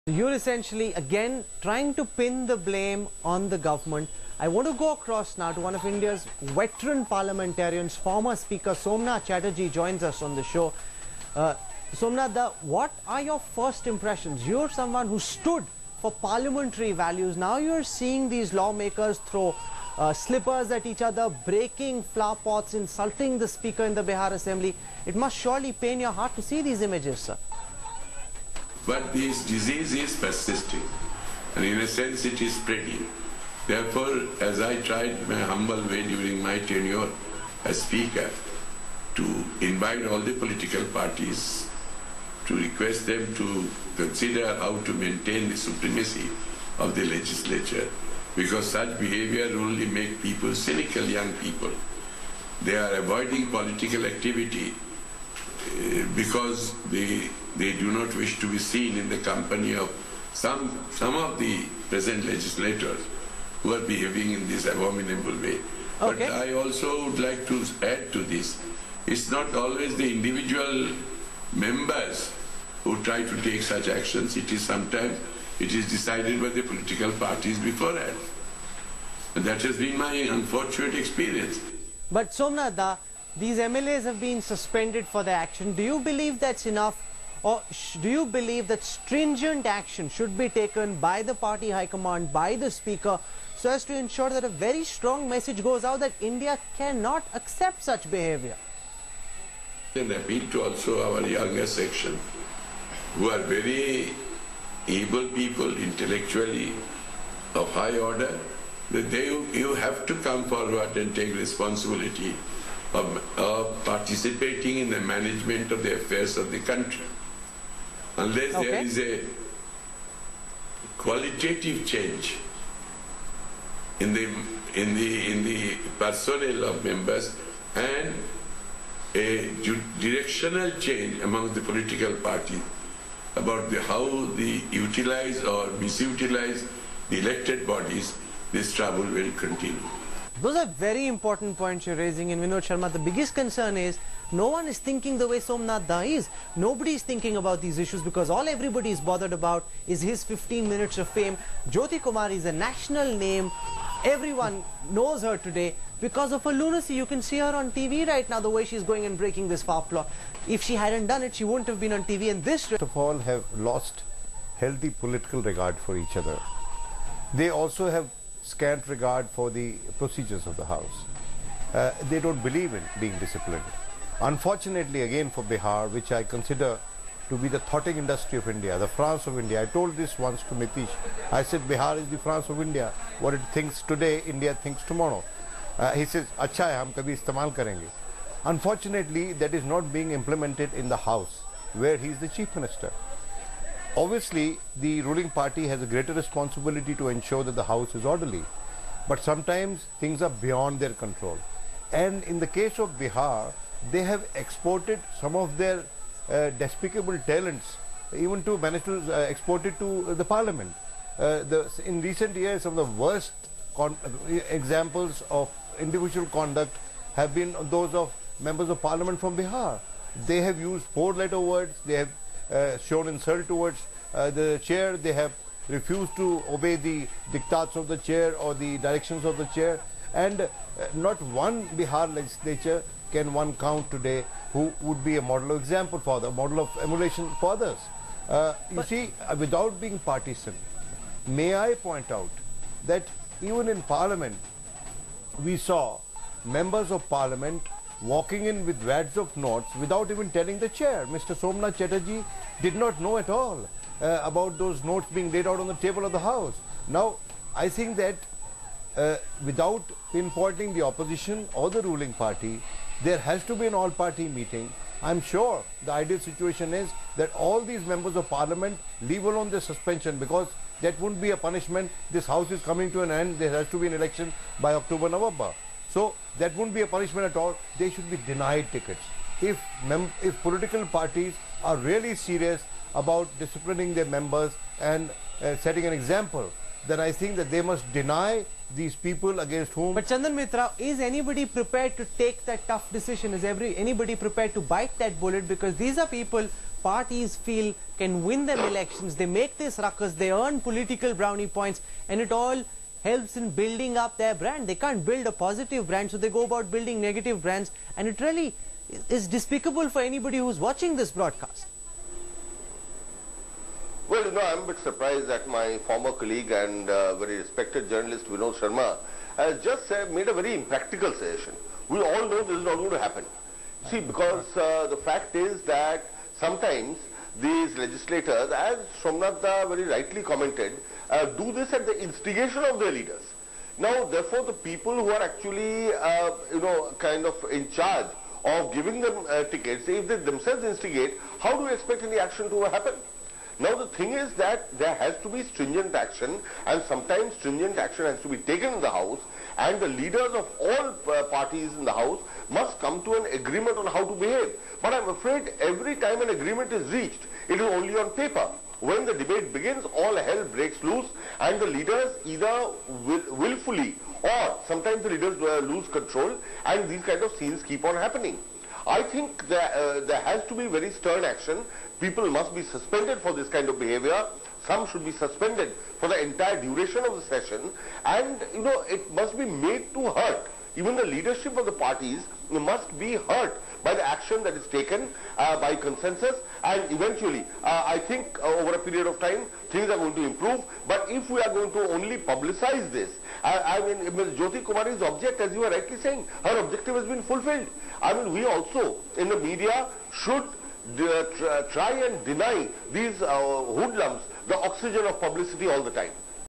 You're essentially again trying to pin the blame on the government. I want to go across now to one of India's veteran parliamentarians, former Speaker Somnath Chatterjee joins us on the show. Somnath, what are your first impressions? You're someone who stood for parliamentary values. Now you're seeing these lawmakers throw slippers at each other, breaking flower pots, insulting the Speaker in the Bihar Assembly. It must surely pain your heart to see these images, sir. But this disease is persisting, and in a sense it is spreading. Therefore, as I tried my humble way during my tenure as Speaker to invite all the political parties, to request them to consider how to maintain the supremacy of the legislature, because such behavior only makes people cynical, young people. They are avoiding political activity because they do not wish to be seen in the company of some of the present legislators who are behaving in this abominable way. Okay. But I also would like to add to this. It's not always the individual members who try to take such actions. It is sometimes decided by the political parties beforehand. And that has been my unfortunate experience. But Somnath, these MLAs have been suspended for their action. Do you believe that's enough? Or do you believe that stringent action should be taken by the party high command, by the Speaker, so as to ensure that a very strong message goes out that India cannot accept such behavior? Then appeal to also our younger section, who are very able people intellectually of high order, that you have to come forward and take responsibility of participating in the management of the affairs of the country. Unless there is a qualitative change in the personnel of members and a directional change among the political parties about how they utilize or misutilize the elected bodies, this trouble will continue. Those are very important points you're raising, and Vinod Sharma, the biggest concern is no one is thinking the way Somnath Da is. Nobody is thinking about these issues because all everybody is bothered about is his 15 minutes of fame. Jyoti Kumar is a national name. Everyone knows her today because of her lunacy. You can see her on TV right now, the way she's going and breaking this foul law. If she hadn't done it, she wouldn't have been on TV. And this... First of all, have lost healthy political regard for each other. They also have scant regard for the procedures of the House. They don't believe in being disciplined. Unfortunately, again for Bihar, which I consider to be the thoughting industry of India, the France of India. I told this once to Nitish. I said Bihar is the France of India. What it thinks today, India thinks tomorrow. He says, "Acha hai, hum kabhi istemal karenge." Unfortunately, that is not being implemented in the House, where he is the Chief Minister. Obviously, the ruling party has a greater responsibility to ensure that the House is orderly. But sometimes things are beyond their control. And in the case of Bihar, they have exported some of their despicable talents, even to manage to export it to the parliament. In recent years, some of the worst examples of individual conduct have been those of members of parliament from Bihar. They have used four-letter words, they have shown insult towards the chair, they have refused to obey the diktats of the chair or the directions of the chair, and not one Bihar legislature can one count today who would be a model example for the model of emulation for others. You see, without being partisan, may I point out that even in Parliament we saw members of Parliament walking in with wads of notes without even telling the chair. Mr. Somnath Chatterjee did not know at all about those notes being laid out on the table of the House. Now, I think that without pinpointing the opposition or the ruling party, there has to be an all-party meeting. I'm sure the ideal situation is that all these members of Parliament leave alone their suspension, because that wouldn't be a punishment. This House is coming to an end. There has to be an election by October, November. So that wouldn't be a punishment at all. They should be denied tickets. If political parties are really serious about disciplining their members and setting an example, then I think that they must deny these people against whom... But Chandan Mitra, is anybody prepared to take that tough decision? Is anybody prepared to bite that bullet? Because these are people parties feel can win them elections. They make this ruckus, they earn political brownie points, and it all helps in building up their brand. They can't build a positive brand, so they go about building negative brands, and it really is despicable for anybody who's watching this broadcast. Well, you know, I'm a bit surprised that my former colleague and very respected journalist Vinod Sharma has just made a very impractical suggestion. We all know this is not going to happen. See, because the fact is that sometimes these legislators, as Somnath very rightly commented, do this at the instigation of their leaders. Now, therefore, the people who are actually, you know, kind of in charge of giving them tickets, if they themselves instigate, how do you expect any action to happen? Now the thing is that there has to be stringent action, and sometimes stringent action has to be taken in the House, and the leaders of all parties in the House must come to an agreement on how to behave. But I'm afraid every time an agreement is reached, it is only on paper. When the debate begins, all hell breaks loose, and the leaders either willfully or sometimes the leaders lose control, and these kind of scenes keep on happening. I think there has to be very stern action. People must be suspended for this kind of behavior. Some should be suspended for the entire duration of the session. And, you know, it must be made to hurt. Even the leadership of the parties must be hurt by the action that is taken by consensus. And eventually, I think over a period of time, things are going to improve. But if we are going to only publicize this, I mean, Ms. Jyoti Kumari's object, as you were rightly saying, her objective has been fulfilled. I mean, we also, in the media, should try and deny these hoodlums the oxygen of publicity all the time.